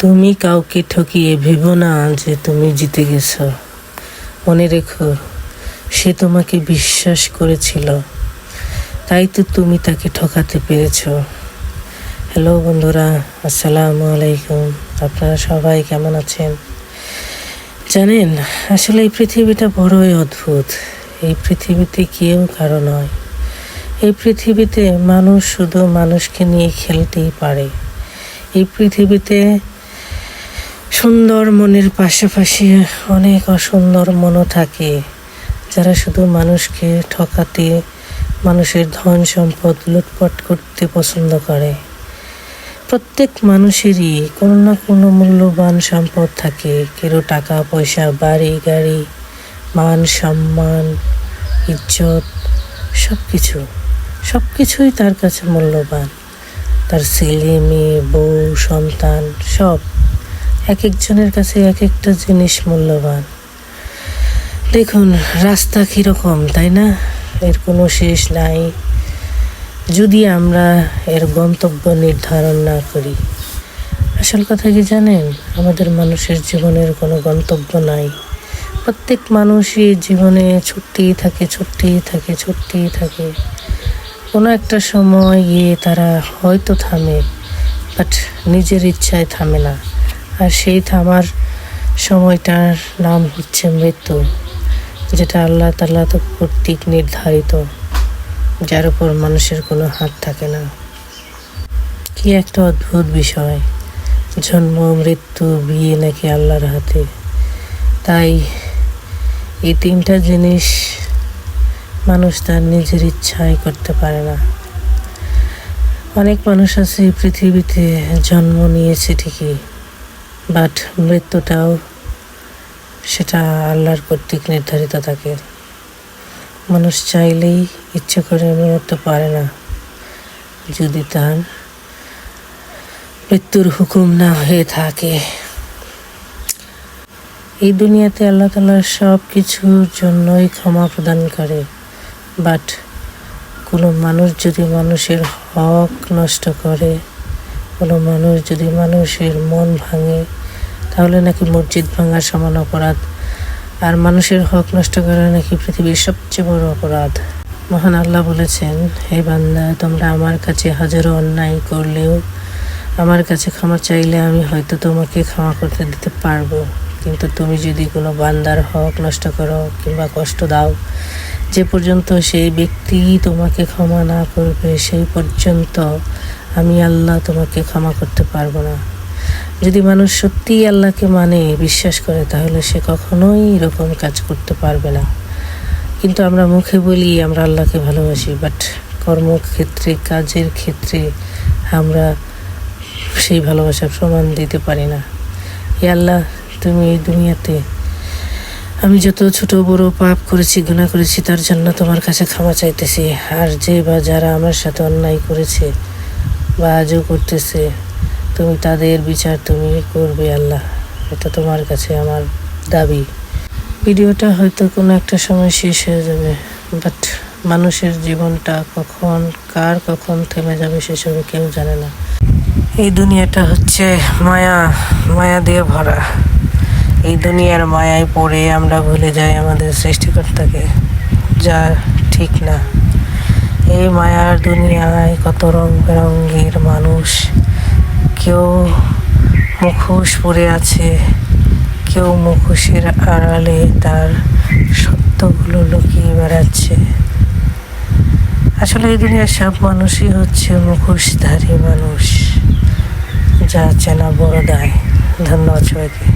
তুমি কাউকে ঠকিয়ে ভেবো না যে তুমি জিতে গেছো। মনে রেখো, সে তোমাকে বিশ্বাস করেছিল, তাই তো তুমি তাকে ঠকাতে পেরেছো। হ্যালো বন্ধুরা, আসসালামু আলাইকুম। আপনারা সবাই কেমন আছেন? জানেন, আসলে এই পৃথিবীটা বড়ই অদ্ভুত। এই পৃথিবীতে কেউ কারো নয়। এই পৃথিবীতে মানুষ শুধু মানুষকে নিয়ে খেলতেই পারে। এই পৃথিবীতে সুন্দর মনের পাশাপাশি অনেক অসুন্দর মনও থাকে, যারা শুধু মানুষকে ঠকাতে, মানুষের ধন সম্পদ লুটপাট করতে পছন্দ করে। প্রত্যেক মানুষেরই কোনো না কোনো মূল্যবান সম্পদ থাকে। কেউ টাকা পয়সা, বাড়ি গাড়ি, মান সম্মান, ইজ্জত, সব কিছুই তার কাছে মূল্যবান। তার ছেলে মেয়ে, বউ, সন্তান, সব এক একজনের কাছে এক একটা জিনিস মূল্যবান। দেখুন, রাস্তা কীরকম, তাই না? এর কোনো শেষ নাই যদি আমরা এর গন্তব্য নির্ধারণ না করি। আসল কথা কি জানেন, আমাদের মানুষের জীবনের কোনো গন্তব্য নাই। প্রত্যেক মানুষই জীবনে ছুটতেই থাকে। কোনো একটা সময় গিয়ে তারা হয়তো থামে, বাট নিজের ইচ্ছায় থামে না। আর সেই থামার সময়টার নাম হচ্ছে মৃত্যু, যেটা আল্লাহ তাআলা কর্তৃক নির্ধারিত, যার উপর মানুষের কোনো হাত থাকে না। কি একটা অদ্ভুত বিষয়, জন্ম, মৃত্যু, বিয়ে নাকি আল্লাহর হাতে। তাই এই তিনটা জিনিস মানুষ তার নিজের ইচ্ছায় করতে পারে না। অনেক মানুষ আছে পৃথিবীতে জন্ম নিয়েছে ঠিকই, বাট মৃত্যুটাও সেটা আল্লাহর কর্তৃক নির্ধারিত থাকে। মানুষ চাইলেই ইচ্ছে করে মরতে পারে না, যদি তার মৃত্যুর হুকুম না হয়ে থাকে। এই দুনিয়াতে আল্লাহ তাআলা সব কিছুর জন্যই ক্ষমা প্রদান করে, বাট কোনো মানুষ যদি মানুষের হক নষ্ট করে, কোনো মানুষ যদি মানুষের মন ভাঙে, তাহলে নাকি মসজিদ ভাঙার সমান অপরাধ। আর মানুষের হক নষ্ট করা নাকি পৃথিবীর সবচেয়ে বড় অপরাধ। মহান আল্লাহ বলেছেন, হে বান্দা, তোমরা আমার কাছে হাজারো অন্যায় করলেও আমার কাছে ক্ষমা চাইলে আমি হয়তো তোমাকে ক্ষমা করতে দিতে পারবো, কিন্তু তুমি যদি কোনো বান্দার হক নষ্ট করো কিংবা কষ্ট দাও, যে পর্যন্ত সেই ব্যক্তি তোমাকে ক্ষমা না করবে, সেই পর্যন্ত আমি আল্লাহ তোমাকে ক্ষমা করতে পারবো না। যদি মানুষ সত্যিই আল্লাহকে মানে, বিশ্বাস করে, তাহলে সে কখনোই এরকম কাজ করতে পারবে না। কিন্তু আমরা মুখে বলি আমরা আল্লাহকে ভালোবাসি, বাট কর্মক্ষেত্রে, কাজের ক্ষেত্রে আমরা সেই ভালোবাসার প্রমাণ দিতে পারি না। হে আল্লাহ, তুমি এই দুনিয়াতে আমি যত ছোট বড় পাপ করেছি, গুনাহ করেছি, তার জন্য তোমার কাছে ক্ষমা চাইতেছি। আর যে বা যারা আমার সাথে অন্যায় করেছে বা আজও করতেছে, তুমি তাদের বিচার তুমি করবে আল্লাহ, এটা তোমার কাছে আমার দাবি। ভিডিওটা হয়তো কোনো একটা সময় শেষ হয়ে যাবে, বাট মানুষের জীবনটা কখন থেমে যাবে সেসবে কেউ জানে না। এই দুনিয়াটা হচ্ছে মায়া দিয়ে ভরা। এই দুনিয়ার মায়ায় পড়ে আমরা ভুলে যাই আমাদের সৃষ্টিকর্তাকে, যা ঠিক না। এই মায়ার দুনিয়ায় কত রং বেরঙের মানুষ, কেউ মুখোশ পরে আছে, কেউ মুখোশের আড়ালে তার সত্যগুলো লুকিয়ে বেড়াচ্ছে। আসলে এই দুনিয়ার সব মানুষই হচ্ছে মুখোশধারী মানুষ, যা চেনা বড় দায়। ধন্যবাদ সবাইকে।